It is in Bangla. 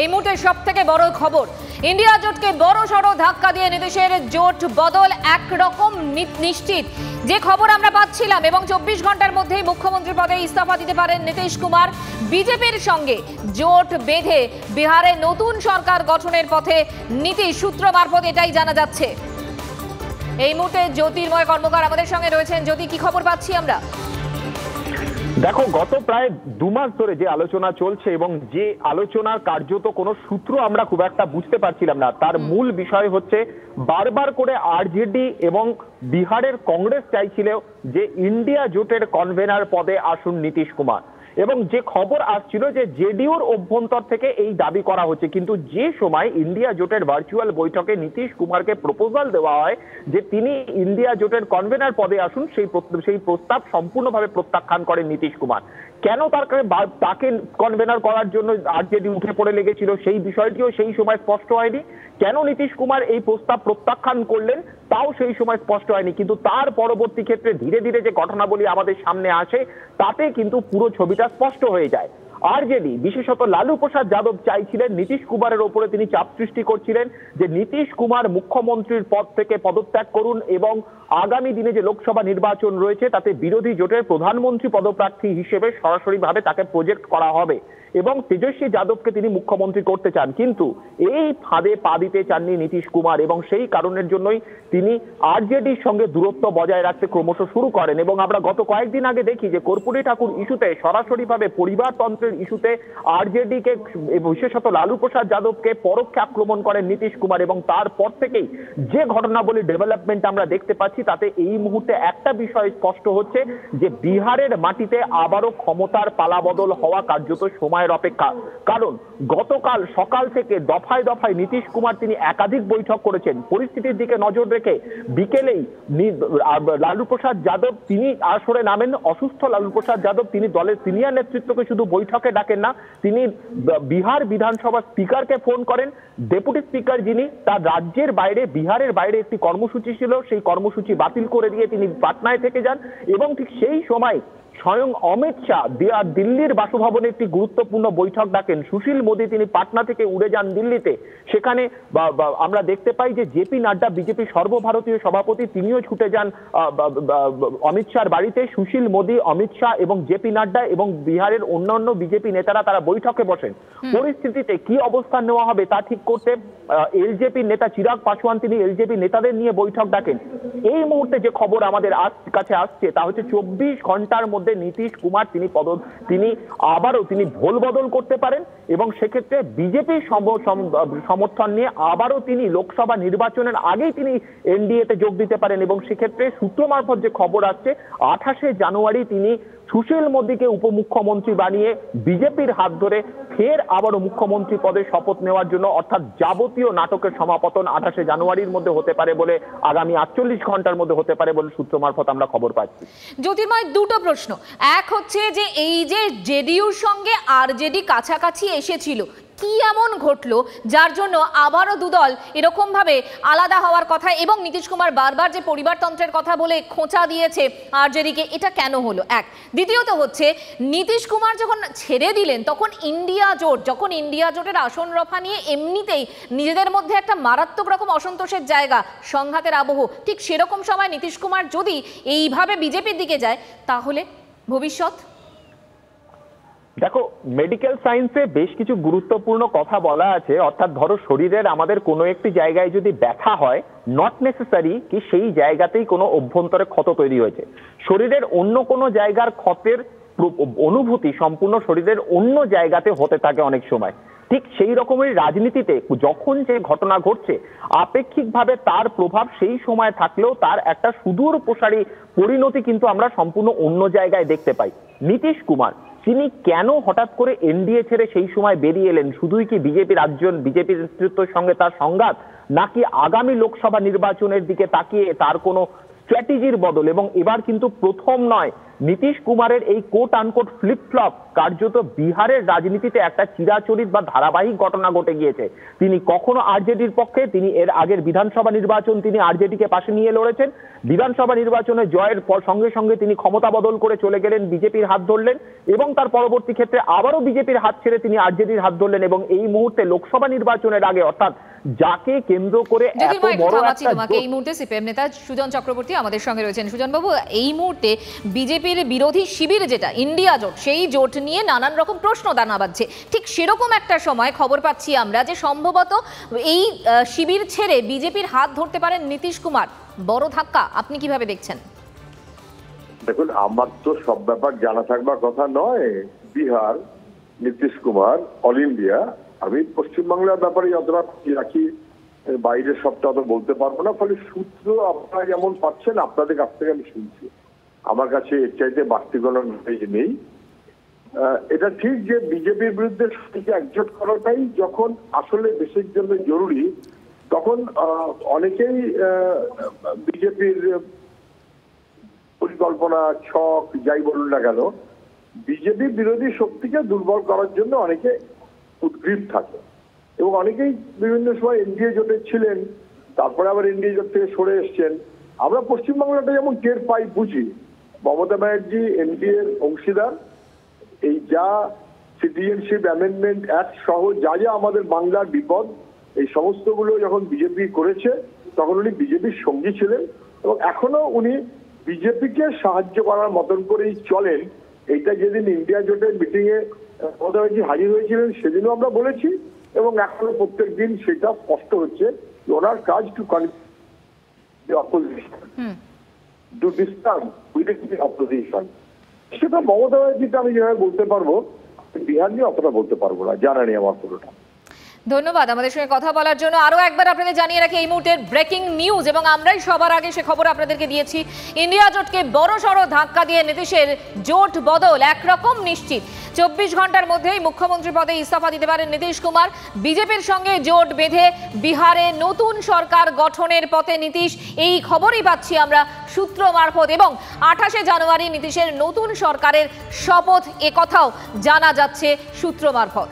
এই মুহূর্তে সব থেকে বড় খবর, ইন্ডিয়া জোটকে বড় সড়ো ধাক্কা দিয়ে নীতিশের জোট বদল একরকম নিশ্চিত। যে খবর আমরা পাচ্ছিলাম এবং 24 ঘন্টার মধ্যেই মুখ্যমন্ত্রী পদে ইস্তফা দিতে পারেন নীতিশ কুমার। বিজেপির সঙ্গে জোট বেঁধে বিহারে নতুন সরকার গঠনের পথে নীতিশ সূত্র মারফত, এটাই জানা যাচ্ছে। এই মুহূর্তে জ্যোতির্ময় কর্মকার আমাদের সঙ্গে রয়েছেন। জ্যোতি, কি খবর পাচ্ছি আমরা? দেখো, গত প্রায় 2 মাস ধরে যে আলোচনা চলছে এবং যে আলোচনার কার্যত কোনো সূত্র আমরা খুব একটা বুঝতে পারছিলাম না, তার মূল বিষয় হচ্ছে বারবার করে আরজেডি এবং বিহারের কংগ্রেস চাইছিল যে ইন্ডিয়া জোটের কনভেনার পদে আসুন নীতিশ কুমার, এবং যে খবর আসছিল যে জেডিইউর অভ্যন্তর থেকে এই দাবি করা হচ্ছে। কিন্তু যে সময় ইন্ডিয়া জোটের ভার্চুয়াল বৈঠকে নীতিশ কুমারকে প্রপোজাল দেওয়া হয় যে তিনি ইন্ডিয়া জোটের কনভেনার পদে আসুন, সেই প্রস্তাব সম্পূর্ণভাবে প্রত্যাখ্যান করেন নীতিশ কুমার। কেন তাকে কনভেনার করার জন্য আরজেডি উঠে পড়ে লেগেছিল, সেই বিষয়টিও সেই সময় স্পষ্ট হয়নি। কেন নীতিশ কুমার এই প্রস্তাব প্রত্যাখ্যান করলেন তাও সেই সময় স্পষ্ট হয়নি। কিন্তু তার পরবর্তী ক্ষেত্রে ধীরে ধীরে যে ঘটনাবলী আমাদের সামনে আসে, তাতে কিন্তু পুরো ছবিটা স্পষ্ট হয়ে যায়। আরজেডি বিশেষত লালু প্রসাদ যাদব চাইছিলেন, নীতিশ কুমারের ওপরে তিনি চাপ সৃষ্টি করছিলেন যে নীতিশ কুমার মুখ্যমন্ত্রীর পদ থেকে পদত্যাগ করুন এবং আগামী দিনে যে লোকসভা নির্বাচন রয়েছে তাতে বিরোধী জোটের প্রধানমন্ত্রী পদপ্রার্থী হিসেবে সরাসরিভাবে তাকে প্রজেক্ট করা হবে এবং তেজস্বী যাদবকে তিনি মুখ্যমন্ত্রী করতে চান। কিন্তু এই ফাঁদে পা দিতে চাননি নীতিশ কুমার এবং সেই কারণের জন্যই তিনি আরজেডির সঙ্গে দূরত্ব বজায় রাখতে ক্রমশ শুরু করেন। এবং আমরা গত কয়েকদিন আগে দেখি যে কর্পূরী ঠাকুর ইস্যুতে সরাসরিভাবে পরিবারতন্ত্রের ইস্যুতে আরজেডিকে বিশেষত লালু প্রসাদ যাদবকে পরোক্ষে আক্রমণ করেন নীতিশ কুমার, এবং তারপর থেকেই যে ঘটনাবলী ডেভেলপমেন্ট আমরা দেখতে পাচ্ছি তাতে এই মুহূর্তে একটা বিষয় স্পষ্ট হচ্ছে যে বিহারের মাটিতে আবারও ক্ষমতার পালাবদল হওয়া কার্যত সময়ের অপেক্ষা। কারণ গতকাল সকাল থেকে দফায় দফায় নীতিশ কুমার তিনি একাধিক বৈঠক করেছেন। পরিস্থিতির দিকে নজর রেখে বিকেলেই লালু প্রসাদ যাদব তিনি আসরে নামেন। অসুস্থ লালু প্রসাদ যাদব তিনি দলের সিনিয়র নেতৃত্বকে শুধু বৈঠকে ডাকেন না, তিনি বিহার বিধানসভার স্পিকারকে ফোন করেন। ডেপুটি স্পিকার যিনি, তার রাজ্যের বাইরে বিহারের বাইরে একটি কর্মসূচি ছিল, সেই কর্মসূচি বাতিল করে দিয়ে তিনি পাটনায় থেকে যান এবং ঠিক সেই সময় স্বয়ং অমিত শাহ দিল্লির বাসভবনে একটি গুরুত্বপূর্ণ বৈঠক ডাকেন। সুশীল মোদী তিনি পাটনা থেকে উড়ে যান দিল্লিতে। সেখানে আমরা দেখতে পাই যে জেপি নাড্ডা, বিজেপি সর্বভারতীয় সভাপতি, তিনিও ছুটে যান অমিত শাহর বাড়িতে। সুশীল মোদী, অমিত শাহ এবং জেপি নাড্ডা এবং বিহারের অন্যান্য বিজেপি নেতারা তারা বৈঠকে বসেন। পরিস্থিতিতে কি অবস্থান নেওয়া হবে তা ঠিক করতে এলজেপির নেতা চিরাগ পাসওয়ান তিনি এলজেপি নেতাদের নিয়ে বৈঠক ডাকেন। এই মুহূর্তে যে খবর আমাদের কাছে আসছে তা হচ্ছে 24 ঘন্টার মধ্যে নীতিশ কুমার তিনি আবারও ভোল বদল করতে পারেন এবং সেক্ষেত্রে বিজেপির সমর্থন নিয়ে আবারও তিনি লোকসভা নির্বাচনের আগেই তিনি এনডিএতে যোগ দিতে পারেন। এবং সেক্ষেত্রে সূত্র মারফত যে খবর আসছে 28শে জানুয়ারি তিনি সুশীল মোদীকে উপমুখ্যমন্ত্রী বানিয়ে বিজেপির হাত ধরে ফের আবারও মুখ্যমন্ত্রী পদে শপথ নেওয়ার জন্য, অর্থাৎ যাবতীয় নাটকের সমাপতন 28শে জানুয়ারির মধ্যে হতে পারে বলে, আগামী 48 ঘন্টার মধ্যে হতে পারে বলে সূত্র মারফত আমরা খবর পাচ্ছি। জ্যোতির্ময়, দুটো প্রশ্ন। এক হচ্ছে যে এই যে জেডিইউর সঙ্গে আরজেডি কাছাকাছি এসেছিল, কি এমন ঘটলো যার জন্য আবারও দুদল এরকম ভাবে আলাদা হওয়ার কথা, এবং নীতিশ কুমার বারবার যে পরিবারতন্ত্রের কথা বলে খোঁচা দিয়েছে আরজেডিকে, এটা কেন হলো? এক। দ্বিতীয়ত হচ্ছে নীতিশ কুমার যখন ছেড়ে দিলেন তখন ইন্ডিয়া জোটের আসন রফা নিয়ে এমনিতেই নিজেদের মধ্যে একটা মারাত্মক রকম অসন্তোষের জায়গা, সংঘাতের আবহ, ঠিক সেরকম সময় নীতিশ কুমার যদি এইভাবে বিজেপির দিকে যায় তাহলে ভবিষ্যৎ? দেখো, মেডিকেল সায়েন্সে বেশ কিছু গুরুত্বপূর্ণ কথা বলা আছে। অর্থাৎ ধরো, শরীরের আমাদের কোনো একটি জায়গায় যদি ব্যথা হয়, নট নেসেসারি কি সেই জায়গাতেই কোনো অভ্যন্তরে ক্ষত তৈরি হয়েছে। শরীরের অন্য কোনো জায়গার ক্ষতের অনুভূতি সম্পূর্ণ শরীরের অন্য জায়গাতে হতে থাকে অনেক সময়। ঠিক সেই রকমের রাজনীতিতে যখন যে ঘটনা ঘটছে, আপেক্ষিকভাবে তার প্রভাব সেই সময় থাকলেও তার একটা সুদূর প্রসারী পরিণতি কিন্তু আমরা সম্পূর্ণ অন্য জায়গায় দেখতে পাই। নীতিশ কুমার তিনি কেন হঠাৎ করে এনডিএ ছেড়ে সেই সময় বেরিয়ে এলেন? শুধুই কি বিজেপির নেতৃত্বের সঙ্গে তার সংঘাত, নাকি আগামী লোকসভা নির্বাচনের দিকে তাকিয়ে তার কোনো স্ট্র্যাটেজির বদল। এবং এবার কিন্তু প্রথম নয়, নীতিশ কুমারের এই কোট আনকোট ফ্লিপ ফ্লপ কার্যত বিহারের রাজনীতিতে একটা চিরাচরিত বা ধারাবাহিক ঘটনা ঘটে গিয়েছে। তিনি কখনো আরজেডির পক্ষে, তিনি এর আগের বিধানসভা নির্বাচন তিনি আরজেডিকে পাশে নিয়ে লড়েছেন, বিধানসভা নির্বাচনে জয়ের সঙ্গে সঙ্গে তিনি ক্ষমতা বদল করে চলে গেলেন, বিজেপির হাত ধরলেন এবং তার পরবর্তী ক্ষেত্রে আবারও বিজেপির হাত ছেড়ে তিনি আরজেডির হাত ধরলেন। এবং এই মুহূর্তে লোকসভা নির্বাচনের আগে, অর্থাৎ যাকে কেন্দ্র করে এত বড় একটা এই মুহূর্তে সিপিএম নেতা সুজন চক্রবর্তী আমাদের সঙ্গে রয়েছেন। সুজন বাবু, এই মুহূর্তে বিজেপির বিরোধী শিবির যেটা ইন্ডিয়া জোট, সেই জোট নিয়ে নানান রকম প্রশ্ন দানা বাঁধছে। ঠিক সেরকম একটা সময় খবর পাচ্ছি আমরা যে সম্ভবত এই শিবির ছেড়ে বিজেপির হাত ধরতে পারেন নীতিশ কুমার। বড় ধাক্কা, আপনি কিভাবে দেখছেন? দেখুন, আমার তো সব ব্যাপার জানা থাকবার কথা নয়। বিহার, নীতিশ কুমার, অল ইন্ডিয়া, আমি পশ্চিমবাংলার ব্যাপারে যতটা রাখি, বাইরের সবটা অত বলতে পারবো না। ফলে সূত্র আপনারা যেমন পাচ্ছেন আপনাদের কাছ থেকে আমি শুনছি, আমার কাছে এর চাইতে বাড়তি কোনো নলেজ নেই। এটা ঠিক যে বিজেপির বিরুদ্ধে একজোট করাটাই যখন আসলে দেশের জন্য জরুরি, তখন অনেকেই বিজেপির পরিকল্পনা, ছক যাই বলুন না কেন, বিজেপি বিরোধী শক্তিকে দুর্বল করার জন্য অনেকে উদ্গ্রীব থাকে। এবং অনেকেই বিভিন্ন সময় এনডিএ জোটে ছিলেন, তারপরে আবার এনডিএ জোট থেকে সরে এসছেন। আমরা পশ্চিমবাংলাটা যেমন টের পাই, বুঝি। মমতা ব্যানার্জি এনডিএ এর অংশীদার। এই যা সিটিজেনশিপ অ্যামেন্ডমেন্ট অ্যাক্ট সহ যা যা আমাদের বাংলার বিপদ, এই সমস্তগুলো যখন বিজেপি করেছে তখন উনি বিজেপির সঙ্গী ছিলেন এবং এখনো উনি বিজেপিকে সাহায্য করার মতন করেই চলেন। এইটা যেদিন ইন্ডিয়া জোটের মিটিং এ মমতা ব্যানার্জি হাজির হয়েছিলেন সেদিনও আমরা বলেছি এবং এখনো প্রত্যেক দিন সেটা স্পষ্ট হচ্ছে ওনার কাজ two opposition, to disturb with the opposition. সেটা মমতা ব্যানার্জিকে আমি যেভাবে বলতে পারবো, বিহার নিয়ে অতটা বলতে পারবো না, জানা নেই আমার পুরোটা। ধন্যবাদ আমাদের সঙ্গে কথা বলার জন্য। আরও একবার আপনাদের জানিয়ে রাখি এই মুহূর্তের ব্রেকিং নিউজ, এবং আমরাই সবার আগে সে খবর আপনাদেরকে দিয়েছি। ইন্ডিয়া জোটকে বড়সড় ধাক্কা দিয়ে নীতিশের জোট বদল একরকম নিশ্চিত। 24 ঘন্টার মধ্যেই মুখ্যমন্ত্রী পদে ইস্তফা দিতে পারেন নীতিশ কুমার। বিজেপির সঙ্গে জোট বেঁধে বিহারে নতুন সরকার গঠনের পথে নীতিশ, এই খবরই পাচ্ছি আমরা সূত্র মারফত। এবং 28শে জানুয়ারি নীতিশের নতুন সরকারের শপথ, একথাও জানা যাচ্ছে সূত্র মারফত।